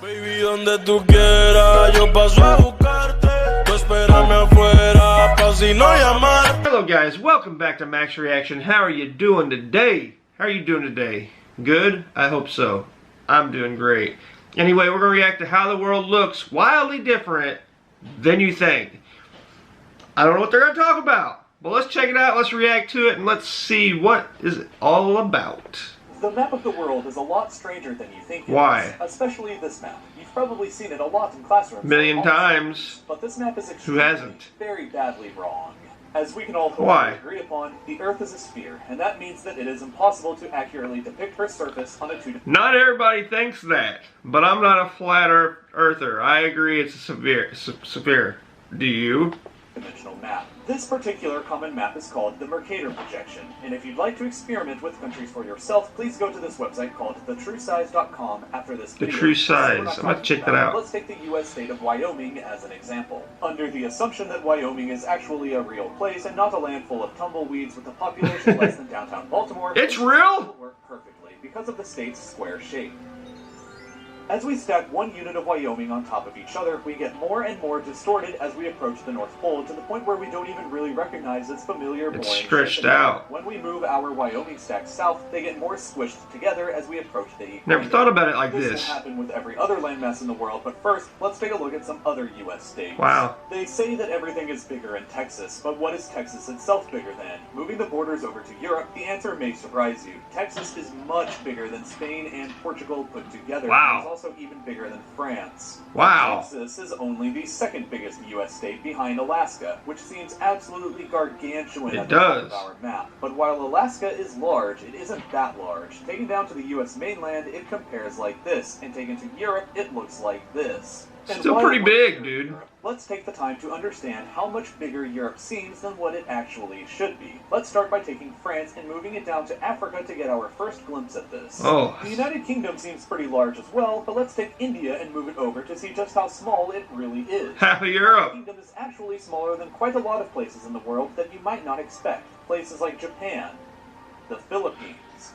Baby, donde tú quieras, yo paso a buscarte. Tú espérame afuera, pa' si no llamar. Hello guys, welcome back to Max Reaction. How are you doing today? How are you doing today? Good? I hope so. I'm doing great. Anyway, we're going to react to how the world looks wildly different than you think. I don't know what they're going to talk about, but let's check it out, let's react to it, and let's see what is it all about. The map of the world is a lot stranger than you think it Why? is, especially this map. You've probably seen it a lot in classrooms. Million times. But this map is Who extremely, hasn't? very badly wrong. As we can all Why? agree upon, the Earth is a sphere, and that means that it is impossible to accurately depict her surface on a two-dimensional. Not everybody thinks that, but I'm not a flat earther. I agree it's a severe. Do you? Map. This particular common map is called the Mercator projection, and if you'd like to experiment with countries for yourself, please go to this website called thetruesize.com after this video. The True Size. I'm going to check that out. Let's take the U.S. state of Wyoming as an example. Under the assumption that Wyoming is actually a real place and not a land full of tumbleweeds with a population less than downtown Baltimore, it's real? It will work perfectly because of the state's square shape. As we stack one unit of Wyoming on top of each other, we get more and more distorted as we approach the North Pole, to the point where we don't even really recognize its familiar boring It's stretched shape. out. When we move our Wyoming stacks south, they get more squished together as we approach the equator. Never thought about it like This this. will happen with every other landmass in the world, but first, let's take a look at some other U.S. states. Wow. They say that everything is bigger in Texas, but what is Texas itself bigger than? Moving the borders over to Europe, the answer may surprise you. Texas is much bigger than Spain and Portugal put together. Wow. It's also even bigger than France. Wow. Texas is only the second biggest U.S. state behind Alaska, which seems absolutely gargantuan at the top of our map. But while Alaska is large, it isn't that large. Taken down to the U.S. mainland, it compares like this, and taken to Europe, it looks like this. Still pretty big, dude. Let's take the time to understand how much bigger Europe seems than what it actually should be. Let's start by taking France and moving it down to Africa to get our first glimpse at this. Oh. The United Kingdom seems pretty large as well, but let's take India and move it over to see just how small it really is. Half of The Europe. kingdom is actually smaller than quite a lot of places in the world that you might not expect. Places like Japan, the Philippines,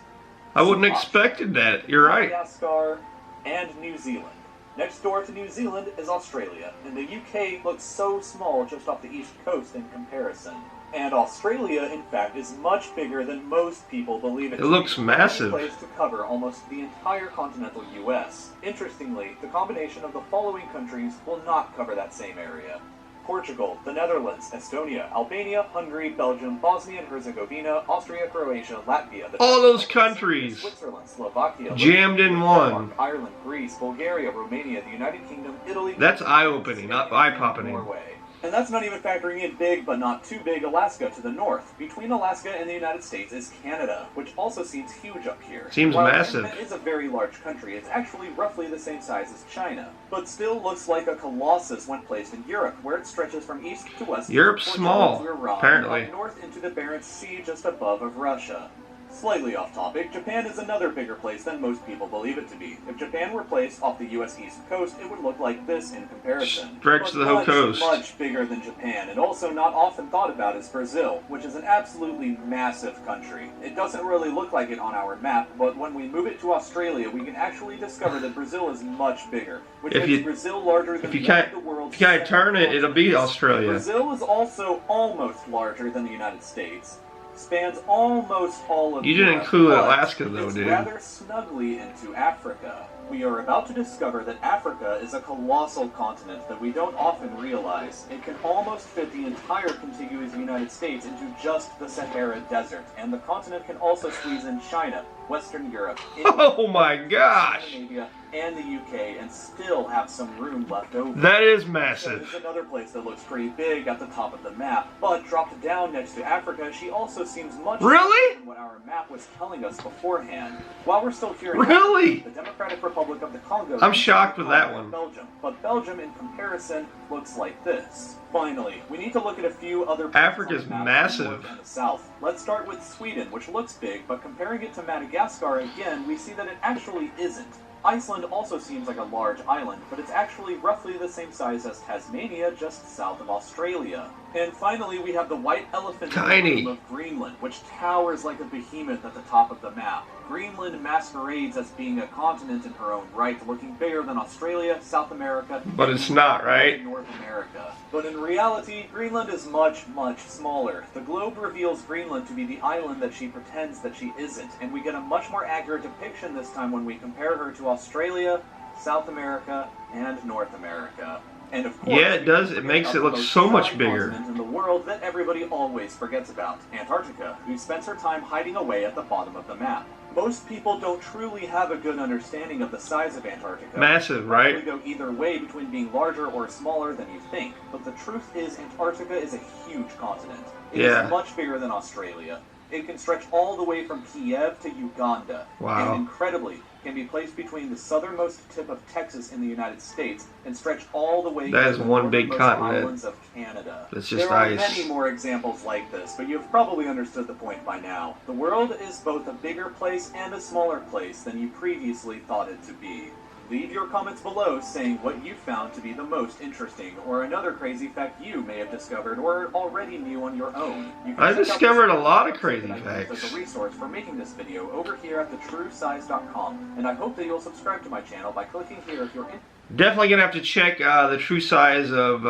I wouldn't have expected that. You're right. Madagascar, and New Zealand. Next door to New Zealand is Australia, and the UK looks so small just off the east coast in comparison. And Australia, in fact, is much bigger than most people believe it to be. It looks massive. It's a place to cover almost the entire continental US. Interestingly, the combination of the following countries will not cover that same area: Portugal, the Netherlands, Estonia, Albania, Hungary, Belgium, Bosnia and Herzegovina, Austria, Croatia, Latvia, all those countries Switzerland, Slovakia, jammed in one. Denmark, Ireland, Greece, Bulgaria, Romania, the United Kingdom, Italy. That's eye-opening, not eye-popping. Norway. And that's not even factoring in big, but not too big, Alaska to the north. Between Alaska and the United States is Canada, which also seems huge up here. Seems While massive. Canada is a very large country, it's actually roughly the same size as China, but still looks like a colossus when placed in Europe, where it stretches from east to west. Europe's small, apparently. Up north into the Barents Sea just above of Russia. Slightly off topic, Japan is another bigger place than most people believe it to be. If Japan were placed off the U.S. East Coast, it would look like this in comparison. Stretch the whole coast. Much bigger than Japan, and also not often thought about is Brazil, which is an absolutely massive country. It doesn't really look like it on our map, but when we move it to Australia, we can actually discover that Brazil is much bigger, which makes Brazil larger than the world's. If you can't turn it, it'll be Australia. Brazil is also almost larger than the United States. Spans almost all of You didn't include Alaska though, dude. Rather snugly into Africa. We are about to discover that Africa is a colossal continent that we don't often realize. It can almost fit the entire contiguous United States into just the Sahara Desert, and the continent can also squeeze in China, Western Europe, India, oh my gosh! Scandinavia, and the UK, and still have some room left over. That is So massive. there's another place that looks pretty big at the top of the map, but dropped down next to Africa, she also seems much Really? than what our map was telling us beforehand. While we're still here in Really? Africa, the Democratic Republic of the Congo. I'm shocked with that one. Belgium, but Belgium, in comparison, looks like this. Finally, we need to look at a few other. Africa's on the map massive. in the south. Let's start with Sweden, which looks big, but comparing it to Madagascar again, we see that it actually isn't. Iceland also seems like a large island, but it's actually roughly the same size as Tasmania, just south of Australia. And finally, we have the white elephant Tiny. of Greenland, which towers like a behemoth at the top of the map. Greenland masquerades as being a continent in her own right, looking bigger than Australia, South America, But it's not, right? North America. But in reality, Greenland is much, much smaller. The globe reveals Greenland to be the island that she pretends that she isn't, and we get a much more accurate depiction this time when we compare her to Australia, South America, and North America. And of course, Yeah, it does. It makes it look so much bigger. In the world that everybody always forgets about, Antarctica, who spends her time hiding away at the bottom of the map. Most people don't truly have a good understanding of the size of Antarctica. Massive, right? They go either way between being larger or smaller than you think. But the truth is, Antarctica is a huge continent. It is much bigger than Australia. It can stretch all the way from Kiev to Uganda. Wow. And incredibly, can be placed between the southernmost tip of Texas in the United States and stretch all the way That is to the one big northernmost continent. islands of Canada. It's just there are ice. many more examples like this, but you've probably understood the point by now. The world is both a bigger place and a smaller place than you previously thought it to be. Leave your comments below saying what you found to be the most interesting, or another crazy fact you may have discovered or already knew on your own. You can I check out discovered this a lot of website crazy that I used facts. as a resource for making this video over here at thetruesize.com, and I hope that you'll subscribe to my channel by clicking here if you're interested. Definitely gonna have to check the true size of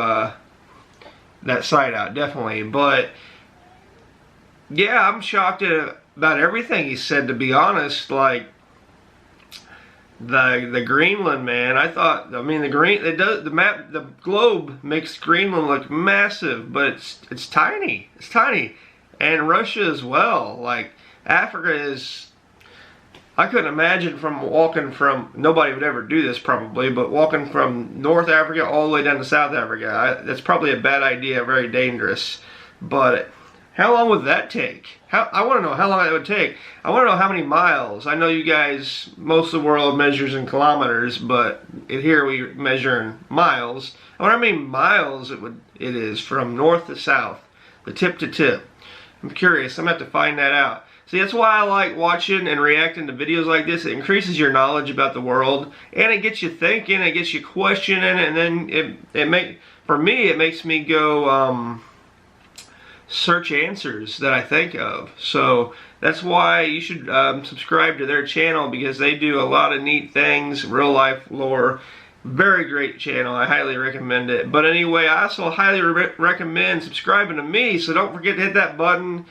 that site out, definitely. But yeah, I'm shocked at about everything he said, to be honest. Like the Greenland, man. I mean the globe makes Greenland look massive, but it's tiny. It's tiny. And Russia as well. Like Africa is, I couldn't imagine nobody would ever do this probably, but walking from North Africa all the way down to South Africa, that's probably a bad idea, very dangerous. But how long would that take? I want to know how long that would take. I want to know how many miles. I know you guys, most of the world measures in kilometers, but here we measure in miles. I wonder how many miles it is from north to south, the tip to tip. I'm curious. I'm going to have to find that out. See, that's why I like watching and reacting to videos like this. It increases your knowledge about the world, and it gets you thinking, it gets you questioning, and then for me, it makes me go search answers that I think of. So that's why you should subscribe to their channel, because they do a lot of neat things, real life lore. Very great channel. I highly recommend it. But anyway, I also highly recommend subscribing to me, so don't forget to hit that button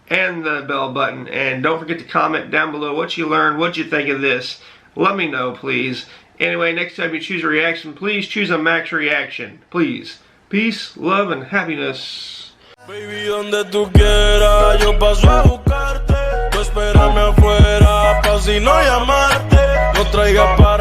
and the bell button, and don't forget to comment down below what you learned, what you think of this. Let me know, please. Anyway, next time you choose a reaction, please choose a Max reaction, please. Peace, love, and happiness. Baby, donde tú quieras, yo paso a buscarte. Tú espérame afuera, pa' si no llamarte. No traigas pa'